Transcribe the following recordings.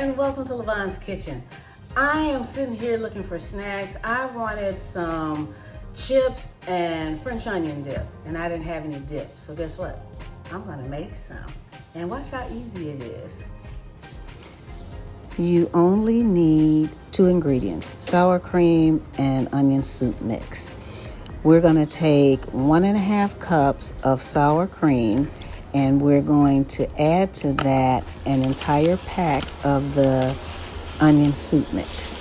and welcome to Lavonne's Kitchen. I am sitting here looking for snacks. I wanted some chips and French onion dip, and I didn't have any dip. So guess what? I'm gonna make some. And watch how easy it is. You only need 2 ingredients, sour cream and onion soup mix. We're gonna take 1.5 cups of sour cream, and we're going to add to that an entire pack of the onion soup mix.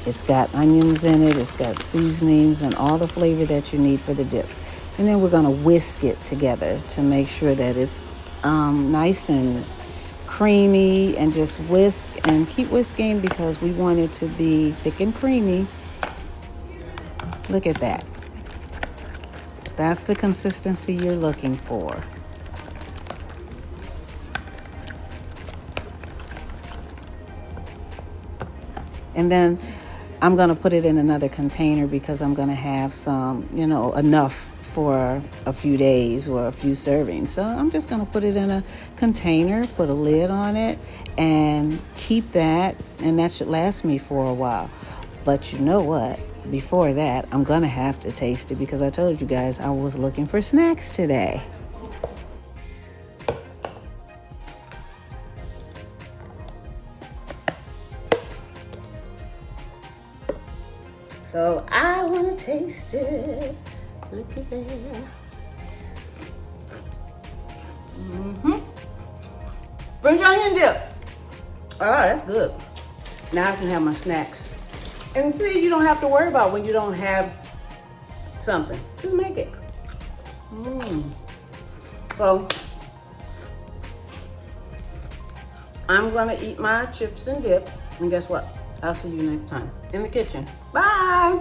It's got onions in it, it's got seasonings and all the flavor that you need for the dip. And then we're gonna whisk it together to make sure that it's nice and creamy, and just whisk and keep whisking because we want it to be thick and creamy. Look at that. That's the consistency you're looking for. And then I'm going to put it in another container because I'm going to have some, enough for a few days or a few servings. So I'm just going to put it in a container, put a lid on it, and keep that, and that should last me for a while. But you know what? Before that, I'm going to have to taste it because I told you guys I was looking for snacks today. So I want to taste it. Look at there. French onion dip. Oh, that's good. Now I can have my snacks. And see, you don't have to worry about when you don't have something. Just make it. So I'm gonna eat my chips and dip. And guess what? I'll see you next time in the kitchen. Bye.